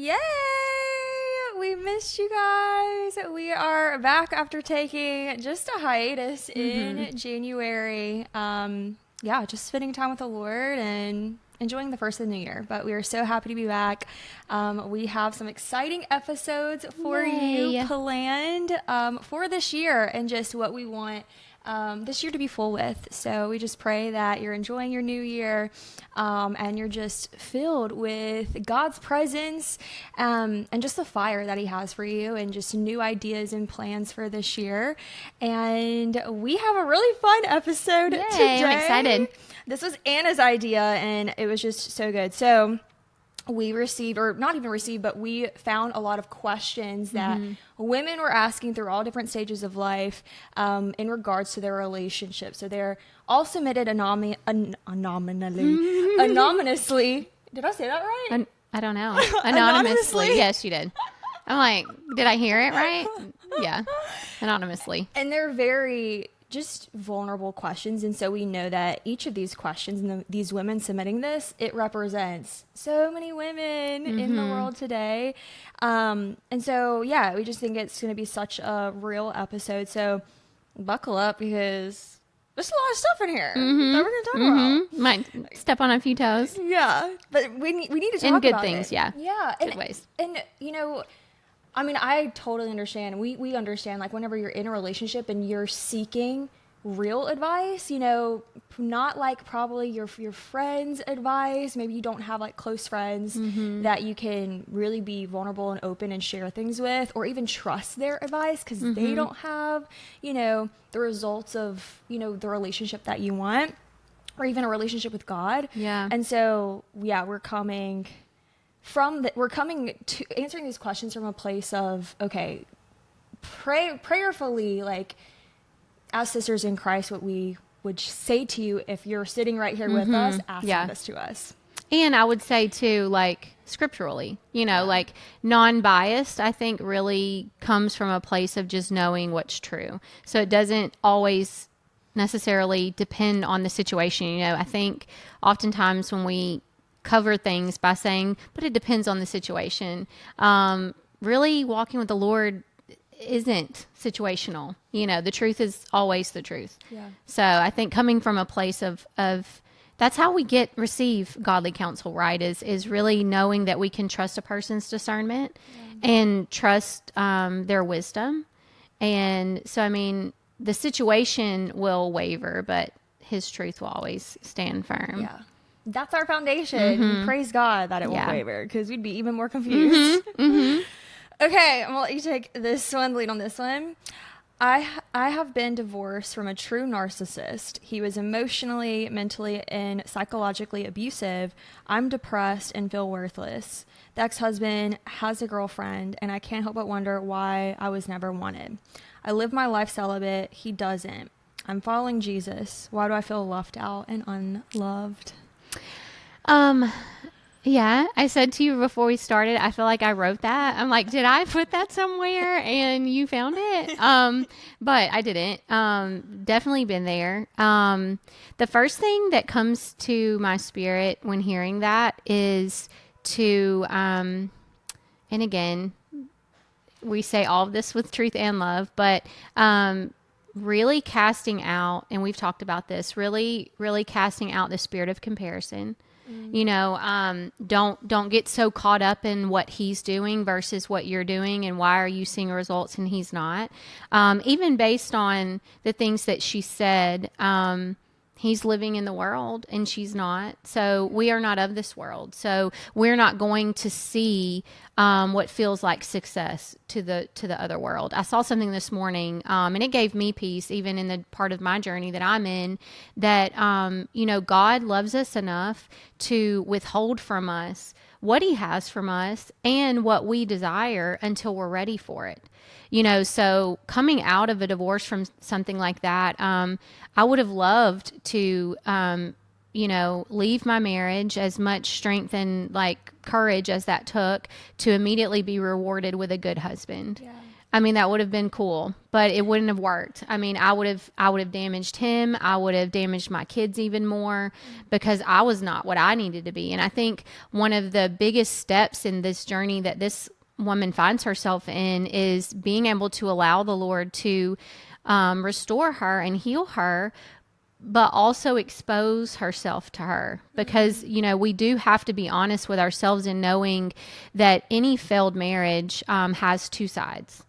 Yay! We missed you guys. We are back after taking just a hiatus in January. Just spending time with the Lord and enjoying the first of the new year. But we are so happy to be back. We have some exciting episodes for you planned for this year and just what we want this year to be full with. So we just pray that you're enjoying your new year and you're just filled with God's presence and just the fire that he has for you and just new ideas and plans for this year. And we have a really fun episode today. I'm excited. This was Anna's idea and it was just so good. So we received, or not even received, but we found a lot of questions that women were asking through all different stages of life in regards to their relationship. So they're all submitted anonymously. Did I say that right? I don't know. Anonymously. Yes, you did. I'm like, did I hear it right? Yeah. Anonymously. And they're very just vulnerable questions. And so we know that each of these questions and these women submitting this, it represents so many women in the world today. And so, we just think it's going to be such a real episode. So buckle up because there's a lot of stuff in here that we're going to talk about. Might step on a few toes. Yeah. But we need to talk in good about things. it. Yeah. Yeah. Good ways. And, I mean, I totally understand. We understand, like, whenever you're in a relationship and you're seeking real advice, not like probably your friend's advice. Maybe you don't have, like, close friends that you can really be vulnerable and open and share things with, or even trust their advice because they don't have, the results of, the relationship that you want, or even a relationship with God. Yeah. And so, we're coming to answering these questions from a place of, okay, prayerfully, like, as sisters in Christ, what we would say to you if you're sitting right here with us, asking this to us. And I would say too, like, scripturally, like, non-biased, I think really comes from a place of just knowing what's true. So it doesn't always necessarily depend on the situation. I think oftentimes when we cover things by saying, but it depends on the situation. Really walking with the Lord isn't situational. The truth is always the truth. Yeah. So I think coming from a place of that's how we receive godly counsel, right? Is really knowing that we can trust a person's discernment and trust their wisdom. And so, I mean, the situation will waver, but his truth will always stand firm. Yeah. That's our foundation. Praise God that it won't waver, because we'd be even more confused. Okay, I'm gonna let you take this one, lead on this one. I have been divorced from a true narcissist. He was emotionally, mentally, and psychologically abusive. I'm depressed and feel worthless. The ex-husband has a girlfriend, and I can't help but wonder why I was never wanted. I live my life celibate. He doesn't. I'm following Jesus. Why do I feel left out and unloved? Yeah, I said to you before we started, I feel like I wrote that. I'm like, did I put that somewhere and you found it? But I didn't. Definitely been there. The first thing that comes to my spirit when hearing that is to, and again, we say all of this with truth and love, but, really casting out, and we've talked about this, really casting out the spirit of comparison. Don't get so caught up in what he's doing versus what you're doing and why are you seeing results and he's not. Even based on the things that she said, he's living in the world and she's not. So we are not of this world. So we're not going to see what feels like success to the other world. I saw something this morning and it gave me peace, even in the part of my journey that I'm in, that, God loves us enough to withhold from us what he has from us and what we desire until we're ready for it. So coming out of a divorce from something like that, I would have loved to, leave my marriage, as much strength and like courage as that took, to immediately be rewarded with a good husband. I mean, that would have been cool, but it wouldn't have worked. I mean, I would have damaged him. I would have damaged my kids even more because I was not what I needed to be. And I think one of the biggest steps in this journey that this woman finds herself in is being able to allow the Lord to restore her and heal her, but also expose herself to her, because, we do have to be honest with ourselves in knowing that any failed marriage has two sides.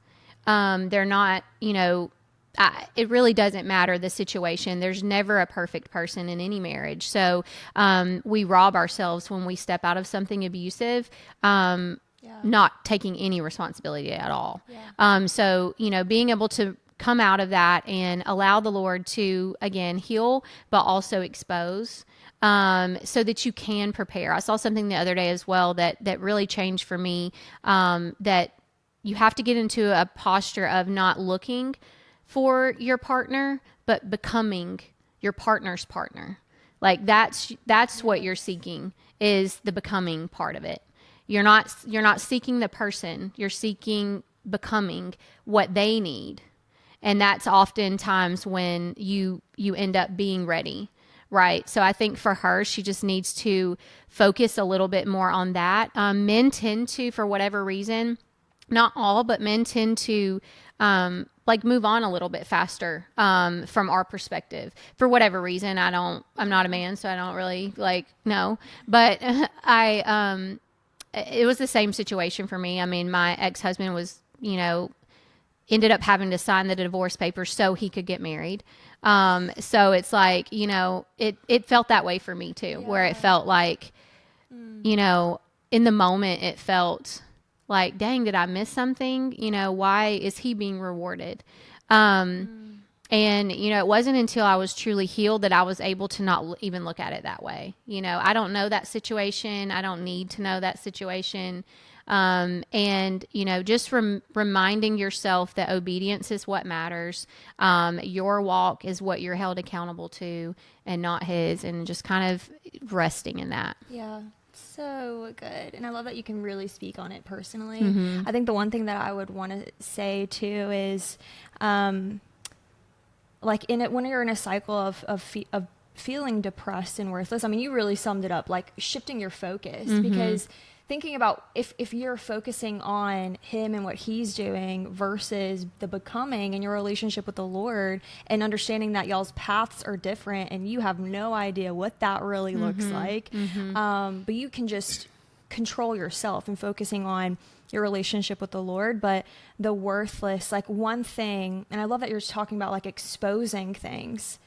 They're not, it really doesn't matter the situation. There's never a perfect person in any marriage. So we rob ourselves when we step out of something abusive, not taking any responsibility at all. Yeah. So, being able to come out of that and allow the Lord to, again, heal, but also expose, so that you can prepare. I saw something the other day as well that really changed for me, that you have to get into a posture of not looking for your partner, but becoming your partner's partner. Like that's what you're seeking, is the becoming part of it. You're not seeking the person, you're seeking becoming what they need. And that's oftentimes when you end up being ready, right? So I think for her, she just needs to focus a little bit more on that. Men tend to, for whatever reason, not all, but men tend to move on a little bit faster from our perspective. For whatever reason, I'm not a man, so I don't really know. But it was the same situation for me. I mean, my ex-husband was, ended up having to sign the divorce papers so he could get married. So it's like, it felt that way for me too, where it felt like, in the moment it felt like, dang, did I miss something? Why is he being rewarded? And, it wasn't until I was truly healed that I was able to not even look at it that way. I don't know that situation. I don't need to know that situation. And, just reminding yourself that obedience is what matters. Your walk is what you're held accountable to and not his, and just kind of resting in that. Yeah. So good. And I love that you can really speak on it personally. Mm-hmm. I think the one thing that I would want to say too is, when you're in a cycle of feeling depressed and worthless, I mean, you really summed it up, like shifting your focus, because thinking about if you're focusing on him and what he's doing versus the becoming and your relationship with the Lord, and understanding that y'all's paths are different and you have no idea what that really looks like. But you can just control yourself and focusing on your relationship with the Lord. But the worthless, one thing, and I love that you're talking about exposing things,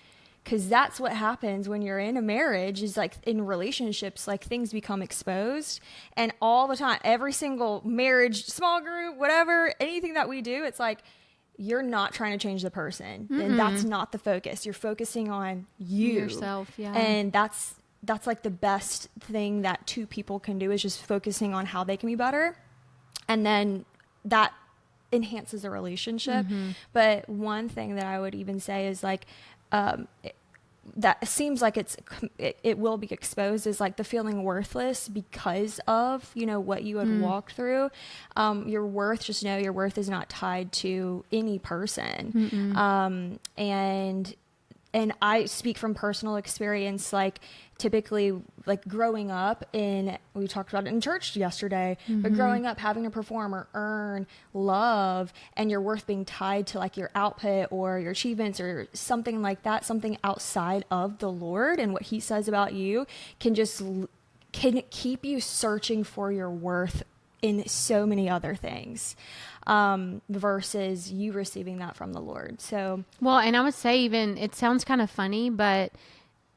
because that's what happens when you're in a marriage, is in relationships, things become exposed. And all the time, every single marriage, small group, whatever, anything that we do, it's you're not trying to change the person. And that's not the focus. You're focusing on yourself. Yeah. And that's the best thing that two people can do, is just focusing on how they can be better. And then that enhances a relationship. But one thing that I would even say is that seems like it will be exposed, is the feeling worthless because of what you had walked through. Your worth, just know your worth is not tied to any person. And I speak from personal experience, typically growing up we talked about it in church yesterday, but growing up having to perform or earn love, and your worth being tied to your output or your achievements or something like that, something outside of the Lord and what he says about you, can keep you searching for your worth in so many other things, versus you receiving that from the Lord. So, well, and I would say, even, it sounds kind of funny, but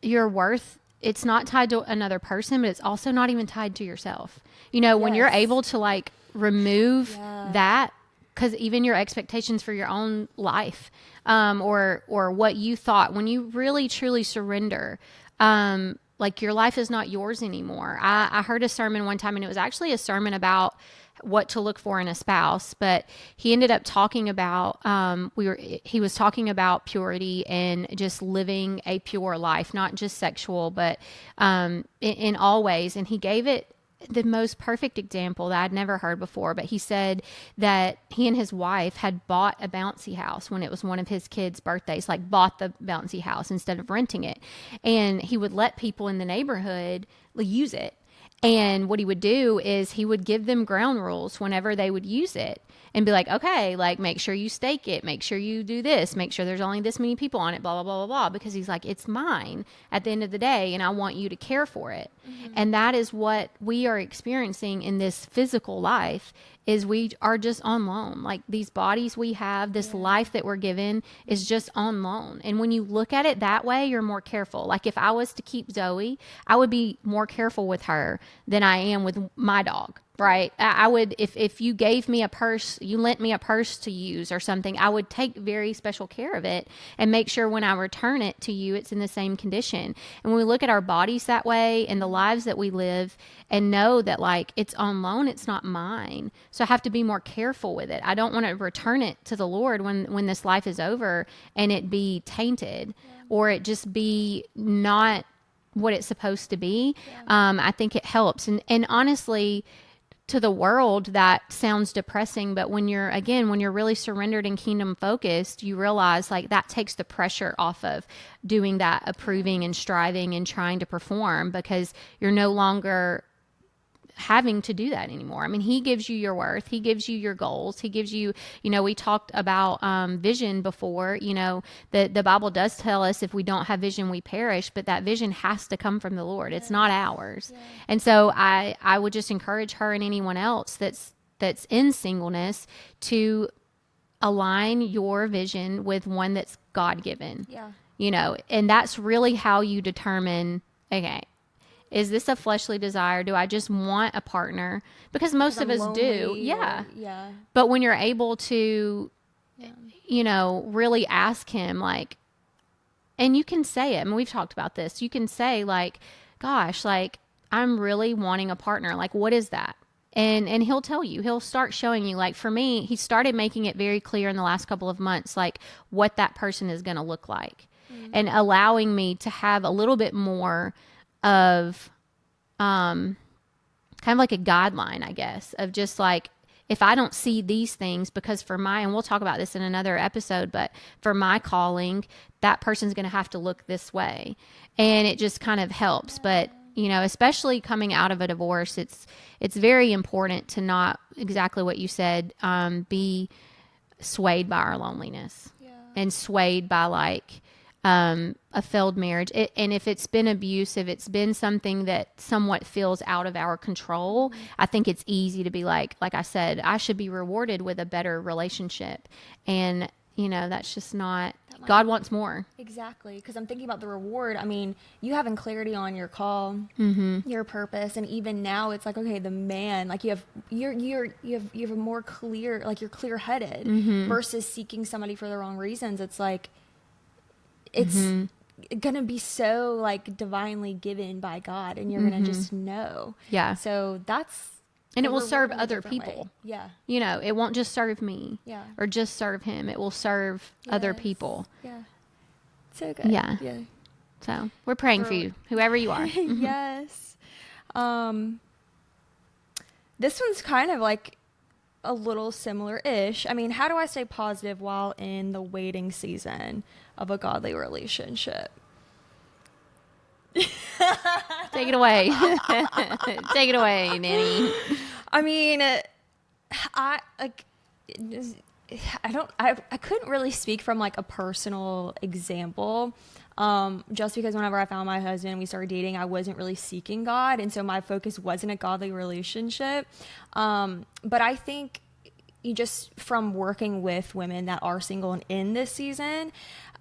your worth, it's not tied to another person, but it's also not even tied to yourself. When you're able to remove that, because even your expectations for your own life, or what you thought, when you really truly surrender, your life is not yours anymore. I heard a sermon one time, and it was actually a sermon about what to look for in a spouse, but he ended up talking about, he was talking about purity and just living a pure life, not just sexual, but in all ways. And he gave it the most perfect example that I'd never heard before, but he said that he and his wife had bought a bouncy house when it was one of his kids' birthdays, like bought the bouncy house instead of renting it. And he would let people in the neighborhood use it. And what he would do is he would give them ground rules whenever they would use it and be like, okay, like make sure you stake it, make sure you do this, make sure there's only this many people on it, blah, blah, blah, blah, blah. Because he's like, it's mine at the end of the day and I want you to care for it. Mm-hmm. And that is what we are experiencing in this physical life is we are just on loan. Like these bodies we have, this life that we're given is just on loan. And when you look at it that way, you're more careful. Like if I was to keep Zoe, I would be more careful with her than I am with my dog. Right. I would, if you gave me a purse, you lent me a purse to use or something, I would take very special care of it and make sure when I return it to you, it's in the same condition. And when we look at our bodies that way and the lives that we live and know that like it's on loan, it's not mine. So I have to be more careful with it. I don't want to return it to the Lord when this life is over and it be tainted or it just be not what it's supposed to be. I think it helps. And honestly, to the world, that sounds depressing, but when you're really surrendered and kingdom focused, you realize like that takes the pressure off of doing that approving and striving and trying to perform because you're no longer having to do that anymore. I mean, he gives you your worth. He gives you your goals. He gives you, we talked about vision before, the Bible does tell us if we don't have vision, we perish, but that vision has to come from the Lord. It's not ours. Yeah. And so I would just encourage her and anyone else that's in singleness to align your vision with one that's God-given. Yeah. And that's really how you determine, okay, is this a fleshly desire? Do I just want a partner? Because most of us do. Yeah. Yeah. But when you're able to, really ask him like, and you can say it. I mean, we've talked about this. You can say like, gosh, like I'm really wanting a partner. Like, what is that? And he'll tell you, he'll start showing you, like for me, he started making it very clear in the last couple of months, like what that person is going to look like and allowing me to have a little bit more of kind of like a guideline, I guess, of just like, if I don't see these things, because and we'll talk about this in another episode, but for my calling, that person's going to have to look this way. And it just kind of helps. But, especially coming out of a divorce, it's very important to not, exactly what you said, be swayed by our loneliness and swayed by like, a failed marriage. And if it's been abuse, if it's been something that somewhat feels out of our control, I think it's easy to be like I said, I should be rewarded with a better relationship. And, that's just not, God wants more. Exactly. Because I'm thinking about the reward. I mean, you having clarity on your call, your purpose. And even now it's like, okay, the man, like you have a more clear, like you're clear headed versus seeking somebody for the wrong reasons. It's like, it's gonna be so like divinely given by God and you're gonna just know. Yeah. So and it will serve other people. Way. Yeah. It won't just serve me. Yeah. Or just serve him. It will serve other people. Yeah. So good. Yeah. Yeah. So we're praying for you, whoever you are. Yes. This one's kind of like a little similar-ish. I mean, how do I stay positive while in the waiting season of a godly relationship? Take it away. Take it away, Nanny. I mean, I couldn't really speak from like a personal example. Just because whenever I found my husband and we started dating, I wasn't really seeking God. And so my focus wasn't a godly relationship. But I think just from working with women that are single and in this season,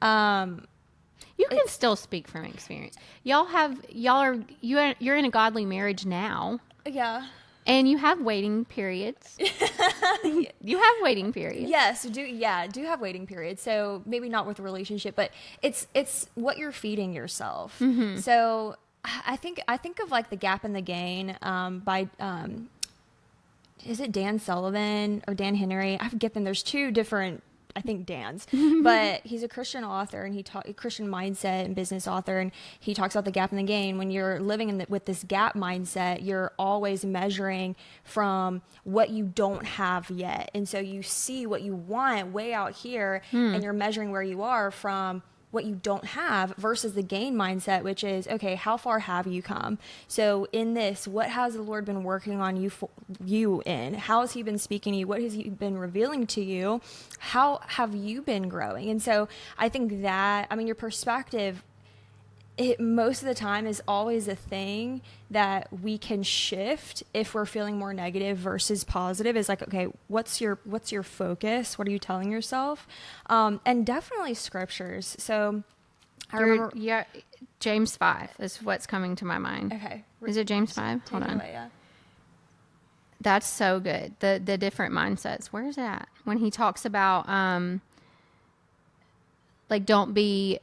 you can still speak from experience. You're in a godly marriage now. Yeah. And you have waiting periods. You have waiting periods. Yes, do have waiting periods. So maybe not with a relationship, but it's what you're feeding yourself. Mm-hmm. So I think of like The Gap and the Gain by is it Dan Sullivan or Dan Henry? I forget them. There's two different I think Dan's, but he's a Christian author, and he taught Christian mindset and business author. And he talks about the gap and the gain. When you're living with this gap mindset, you're always measuring from what you don't have yet. And so you see what you want way out here, and you're measuring where you are from what you don't have, versus the gain mindset, which is, okay, how far have you come? So in this, what has the Lord been working on you in? How has he been speaking to you? What has he been revealing to you? How have you been growing? And so I think that, I mean, your perspective, it most of the time is always a thing that we can shift if we're feeling more negative versus positive. Is like, okay, what's your focus? What are you telling yourself? And definitely scriptures. So I remember, yeah, James 5 is what's coming to my mind. okay, Is it James 5? Hold on. away, yeah. That's so good. The different mindsets. Where's that? When he talks about like don't be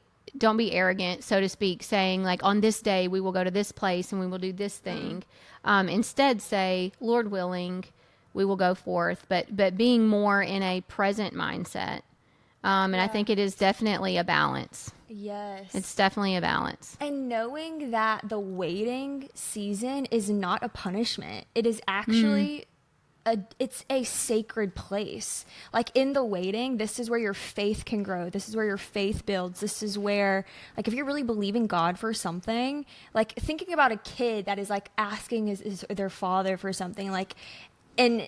arrogant, so to speak, saying like, on this day we will go to this place and we will do this thing. Instead say, Lord willing, we will go forth, but being more in a present mindset. And I think it is definitely a balance. Yes. It's definitely a balance. And knowing that the waiting season is not a punishment. It is actually it's a sacred place. Like in the waiting, this is where your faith can grow. This is where your faith builds. This is where, like, if you're really believing God for something, like thinking about a kid that is like asking is their father for something, like, and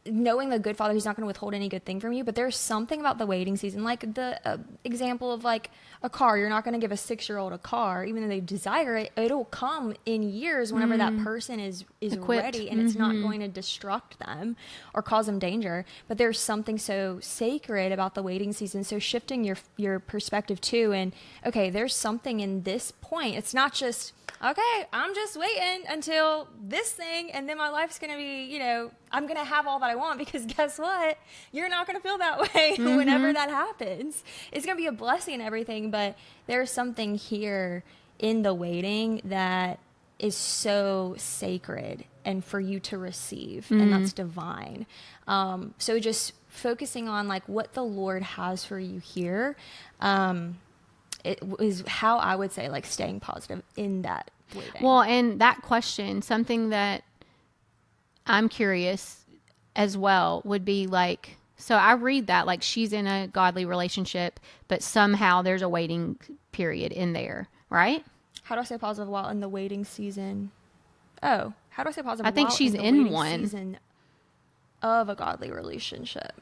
knowing the good father, he's not going to withhold any good thing from you. But there's something about the waiting season, like the example of like a car. You're not going to give a 6-year-old a car, even though they desire it. It'll come in years whenever that person is equipped, ready, and it's not going to destruct them or cause them danger. But there's something so sacred about the waiting season. So shifting your perspective too, and okay, there's something in this point. It's not just, okay, I'm just waiting until this thing, and then my life's going to be, you know, I'm going to have all that I want, because guess what? You're not going to feel that way whenever that happens. It's going to be a blessing and everything, but there's something here in the waiting that is so sacred and for you to receive, and that's divine. So just focusing on like what the Lord has for you here, it is how I would say, like, staying positive in that waiting. Well, and that question, something that I'm curious as well would be like, so I read that like she's in a godly relationship, but somehow there's a waiting period in there, right? How do I stay positive while in the waiting season? Oh, how do I stay positive? I think while she's in the in waiting one season of a godly relationship.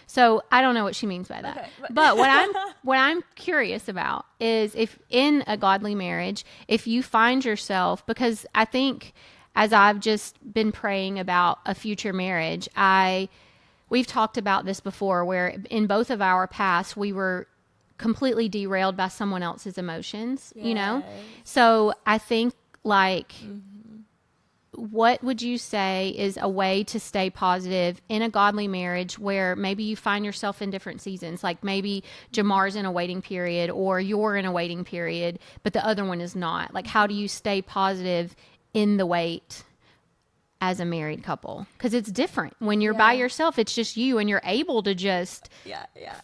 So I don't know what she means by that. Okay, but what I'm curious about is, if in a godly marriage, if you find yourself, because I think as I've just been praying about a future marriage, we've talked about this before, where in both of our past we were completely derailed by someone else's emotions, you know? So I think like what would you say is a way to stay positive in a godly marriage where maybe you find yourself in different seasons? Like maybe Jamar's in a waiting period, or you're in a waiting period, but the other one is not. Like, how do you stay positive in the wait as a married couple? Because it's different. When you're by yourself, it's just you, and you're able to just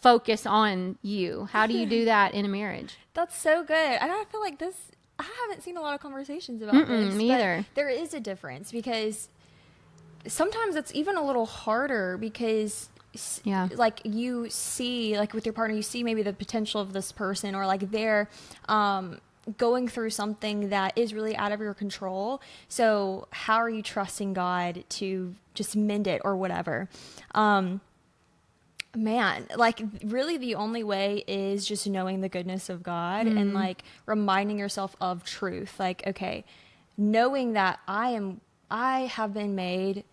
focus on you. How do you do that in a marriage? That's so good. And I feel like this, I haven't seen a lot of conversations about this. Me either. There is a difference, because sometimes it's even a little harder, because like you see, like with your partner, you see maybe the potential of this person, or like they're going through something that is really out of your control. So how are you trusting God to just mend it or whatever? Man, like really the only way is just knowing the goodness of God and like reminding yourself of truth. Like, okay, knowing that I have been made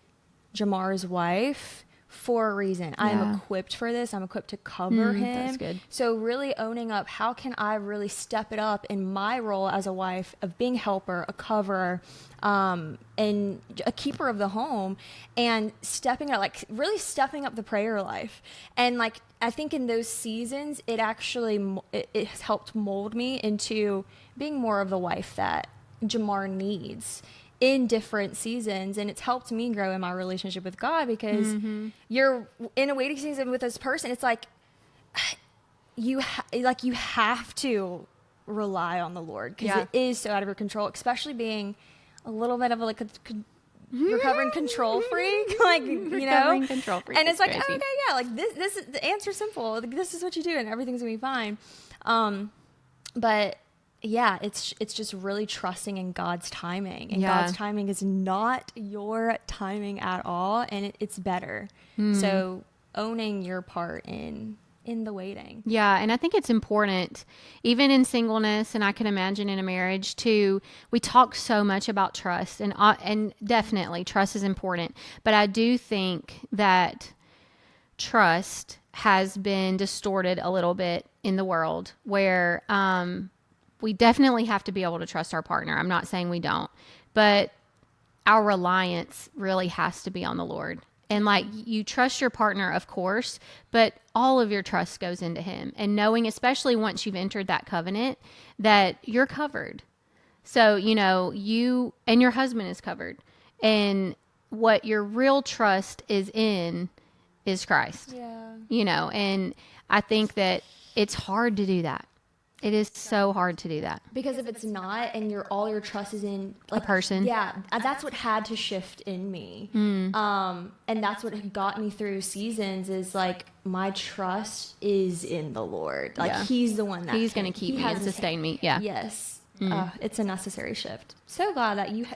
Jamar's wife for a reason. I am equipped for this. I'm equipped to cover him. That's good. So really owning up, how can I really step it up in my role as a wife of being a helper, a coverer, and a keeper of the home, and stepping up, like really stepping up the prayer life. And like, I think in those seasons, it actually, it has helped mold me into being more of the wife that Jamar needs in different seasons, and it's helped me grow in my relationship with God, because you're in a waiting season with this person. It's like you have to rely on the Lord, because it is so out of your control, especially being a little bit of a recovering control freak, like, you know, control freak, and it's like, crazy. okay, yeah, like this is the answer's simple. Like, this is what you do, and everything's gonna be fine. But yeah, it's just really trusting in God's timing, and God's timing is not your timing at all, and it's better. So owning your part in the waiting. Yeah, and I think it's important, even in singleness, and I can imagine in a marriage too. We talk so much about trust, and definitely trust is important. But I do think that trust has been distorted a little bit in the world, where we definitely have to be able to trust our partner. I'm not saying we don't, but our reliance really has to be on the Lord. And like, you trust your partner, of course, but all of your trust goes into him, and knowing, especially once you've entered that covenant, that you're covered. So, you know, you and your husband is covered, and what your real trust is in is Christ. Yeah. You know, and I think that it's hard to do that. It is so hard to do that. Because if it's not, and all your trust is in like a person. Yeah, that's what had to shift in me. And that's what got me through seasons, is like, my trust is in the Lord. Like, he's the one that he's going to keep me and sustain me. Yeah. Yes. It's a necessary shift. So glad that you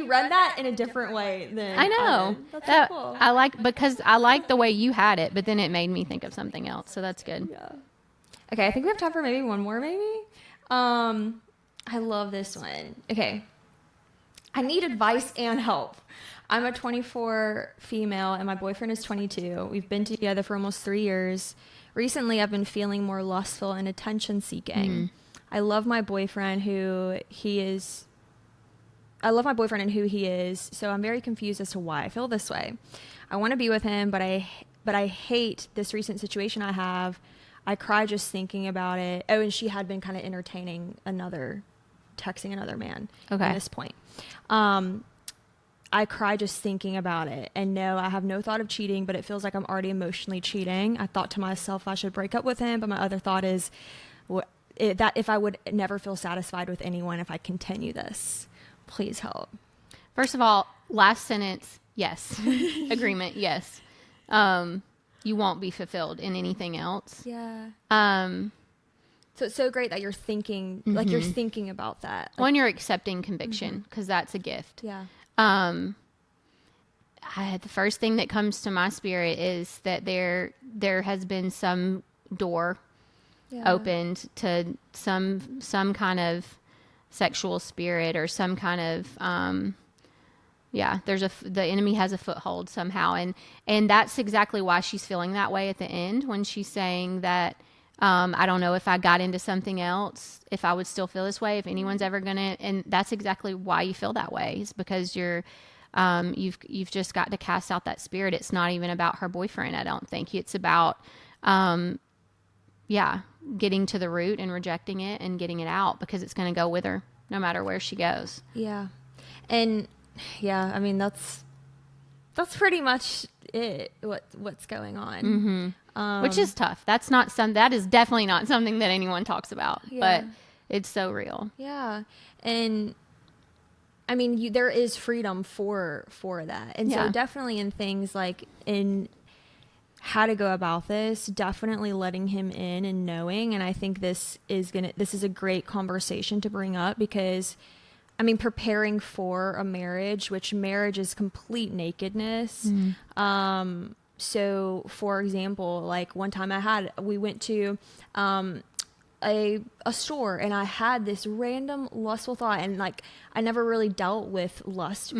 read that in a different way than I know. That's so cool. Because I like the way you had it, but then it made me think of something else. So that's good. Yeah. Okay, I think we have time for maybe one more, I love this one. Okay. I need advice and help. I'm a 24 female, and my boyfriend is 22. We've been together for almost 3 years. Recently, I've been feeling more lustful and attention seeking. I love my boyfriend and who he is, so I'm very confused as to why I feel this way. I want to be with him, but I hate this recent situation I have. I cry just thinking about it. Oh, and she had been kind of texting another man at this point. I cry just thinking about it. And no, I have no thought of cheating, but it feels like I'm already emotionally cheating. I thought to myself I should break up with him, but my other thought is that if I would never feel satisfied with anyone if I continue this. Please help. First of all, last sentence, yes. Agreement, yes. You won't be fulfilled in anything else. Yeah. So it's so great that you're thinking, like, you're thinking about that. When you're accepting conviction, because that's a gift. Yeah. The first thing that comes to my spirit is that there has been some door opened to some kind of sexual spirit, or some kind of the enemy has a foothold somehow, and that's exactly why she's feeling that way at the end, when she's saying that I don't know if I got into something else, if I would still feel this way, if anyone's ever gonna. And that's exactly why you feel that way, is because you've just got to cast out that spirit. It's not even about her boyfriend, I don't think. It's about getting to the root and rejecting it and getting it out, because it's going to go with her no matter where she goes. Yeah. And yeah, I mean, that's pretty much it, what's going on. Which is tough. That is definitely not something that anyone talks about, but it's so real. Yeah. And I mean, there is freedom for that. And so definitely in things like in how to go about this, definitely letting him in and knowing. And I think this is a great conversation to bring up, because I mean, preparing for a marriage, which marriage is complete nakedness. So for example, like one time we went to a store, and I had this random lustful thought, and like I never really dealt with lust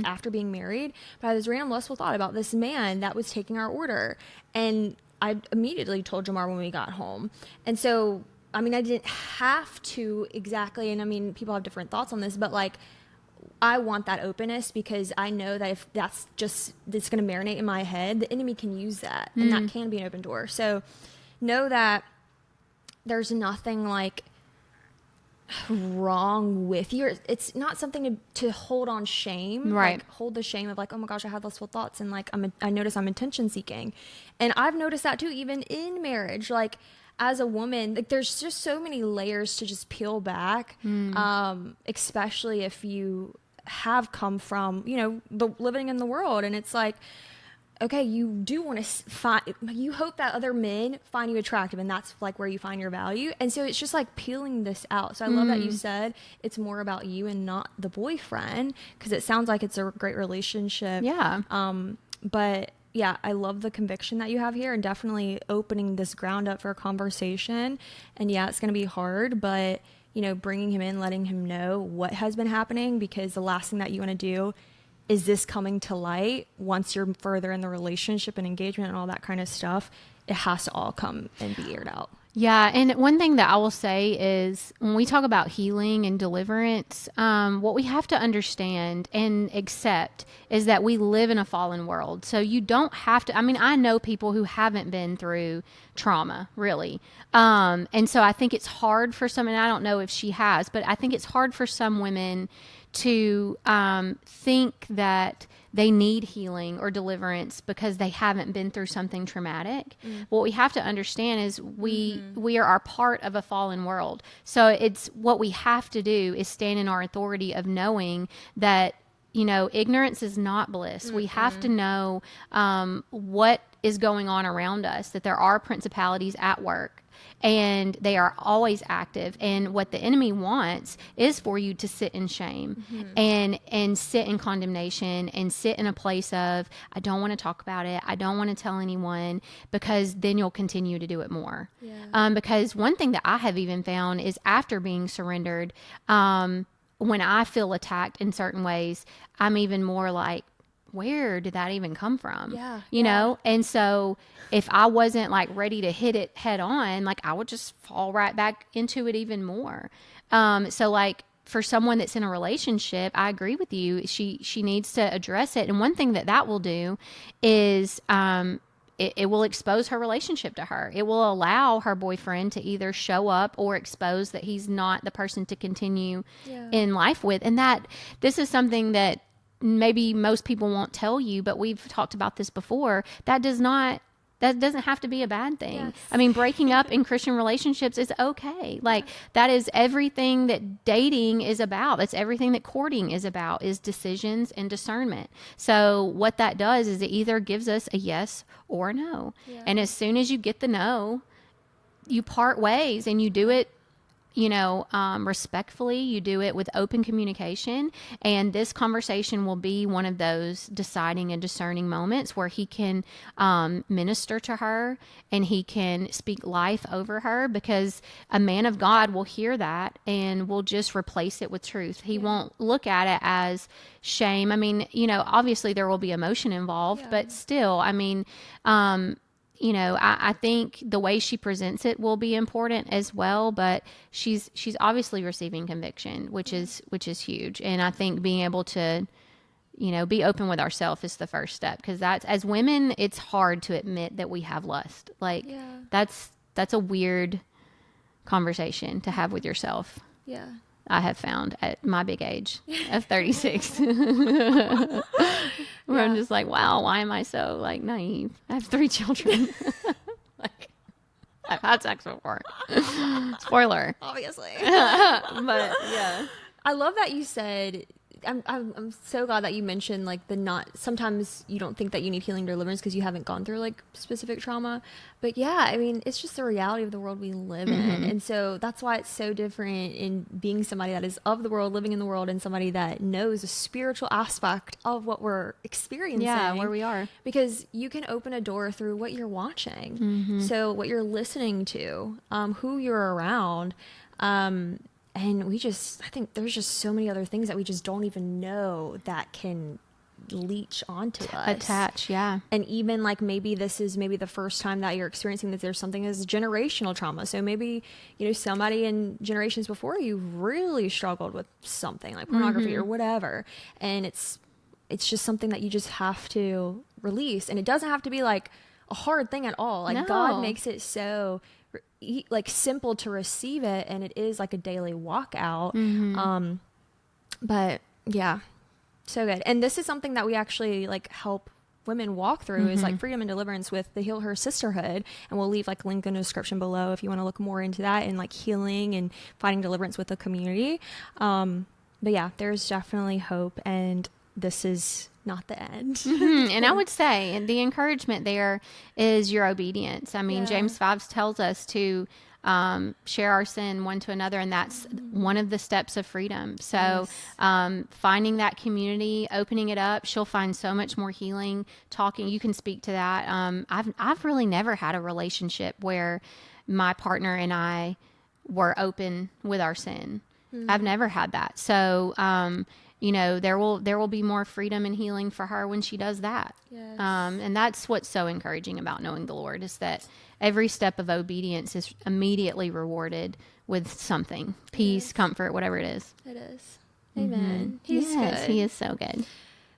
after being married, but I had this random lustful thought about this man that was taking our order, and I immediately told Jamar when we got home. And so I mean, I didn't have to exactly, and I mean, people have different thoughts on this, but like, I want that openness, because I know that if that's going to marinate in my head, the enemy can use that, and that can be an open door. So know that there's nothing like, wrong with you. It's not something to hold on shame, Right. like hold the shame of like, oh my gosh, I had lustful thoughts, and like I notice I'm attention seeking. And I've noticed that too, even in marriage. Like as a woman, like there's just so many layers to just peel back, especially if you have come from, you know, the living in the world, and it's like, okay, you do want to find, you hope that other men find you attractive, and that's like where you find your value. And so it's just like peeling this out. So I love that you said it's more about you and not the boyfriend, because it sounds like it's a great relationship. Yeah. But yeah, I love the conviction that you have here, and definitely opening this ground up for a conversation. And yeah, it's going to be hard, but you know, bringing him in, letting him know what has been happening, because the last thing that you want to do is this coming to light once you're further in the relationship and engagement and all that kind of stuff. It has to all come and be aired out. Yeah. And one thing that I will say is when we talk about healing and deliverance, what we have to understand and accept is that we live in a fallen world. So you don't have to, I mean, I know people who haven't been through trauma, really. And so I think it's hard for some, and I don't know if she has, but I think it's hard for some women to think that they need healing or deliverance because they haven't been through something traumatic. What we have to understand is we are part of a fallen world. So it's what we have to do is stand in our authority of knowing that, you know, ignorance is not bliss. We have to know what is going on around us, that there are principalities at work. And they are always active. And what the enemy wants is for you to sit in shame and sit in condemnation and sit in a place of, I don't want to talk about it. I don't want to tell anyone, because then you'll continue to do it more. Yeah. Because one thing that I have even found is after being surrendered, when I feel attacked in certain ways, I'm even more like, where did that even come from? Yeah. You know? And so if I wasn't like ready to hit it head on, like I would just fall right back into it even more. So like for someone that's in a relationship, I agree with you. She needs to address it. And one thing that will do is, it will expose her relationship to her. It will allow her boyfriend to either show up or expose that he's not the person to continue in life with. And that this is something that maybe most people won't tell you, but we've talked about this before. That doesn't have to be a bad thing. Yes. I mean, breaking up in Christian relationships is okay. Like that is everything that dating is about. That's everything that courting is about, is decisions and discernment. So what that does is it either gives us a yes or a no. Yeah. And as soon as you get the no, you part ways and you do it, you know, respectfully. You do it with open communication, and this conversation will be one of those deciding and discerning moments where he can minister to her and he can speak life over her, because a man of God will hear that and will just replace it with truth. He won't look at it as shame. I mean, you know, obviously there will be emotion involved, but still, I mean, you know, I think the way she presents it will be important as well, but she's obviously receiving conviction, which is huge. And I think being able to, you know, be open with ourselves is the first step, because that's, as women, it's hard to admit that we have lust. Like that's a weird conversation to have with yourself. Yeah. I have found at my big age of 36. Where I'm just like, wow, why am I so like naive? I have 3 children. Like, I've had sex before. Spoiler. Obviously. But yeah. I love that you said, I'm so glad that you mentioned like sometimes you don't think that you need healing or deliverance because you haven't gone through like specific trauma. But yeah, I mean, it's just the reality of the world we live in. And so that's why it's so different in being somebody that is of the world, living in the world, and somebody that knows a spiritual aspect of what we're experiencing. Yeah, where we are. Because you can open a door through what you're watching. So what you're listening to, who you're around, and I think there's just so many other things that we just don't even know that can leech onto us. Attach, yeah. And even like maybe this is the first time that you're experiencing that there's something as generational trauma. So maybe, you know, somebody in generations before you really struggled with something like pornography or whatever. And it's just something that you just have to release. And it doesn't have to be like a hard thing at all. Like God makes it so like simple to receive it, and it is like a daily walk out. But yeah, so good. And this is something that we actually like help women walk through is like freedom and deliverance with the Heal Her Sisterhood. And we'll leave like link in the description below if you want to look more into that and like healing and finding deliverance with the community. But yeah, there's definitely hope, and this is not the end. And I would say, and the encouragement there is your obedience. I mean, James 5 tells us to share our sin one to another, and that's one of the steps of freedom. So finding that community, opening it up, she'll find so much more healing. Talking, you can speak to that. I've really never had a relationship where my partner and I were open with our sin. I've never had that. So you know, there will be more freedom and healing for her when she does that. Yes. And that's what's so encouraging about knowing the Lord, is that every step of obedience is immediately rewarded with something, peace, comfort, whatever it is. It is. Amen. He's good. He is so good.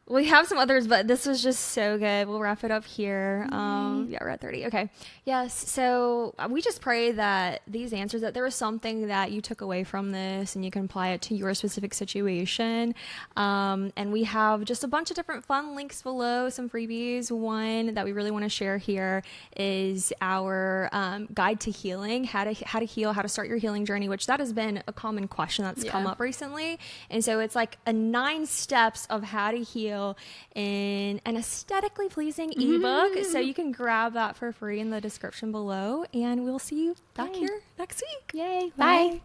We have some others, but this was just so good. We'll wrap it up here. Yeah, we're at 30. Okay. Yes. So we just pray that these answers, that there was something that you took away from this and you can apply it to your specific situation. And we have just a bunch of different fun links below, some freebies. One that we really want to share here is our guide to healing, how to heal, how to start your healing journey, which that has been a common question that's come up recently. And so it's like 9 steps of how to heal in an aesthetically pleasing ebook. So you can grab that for free in the description below, and we'll see you back here next week. Yay. Bye.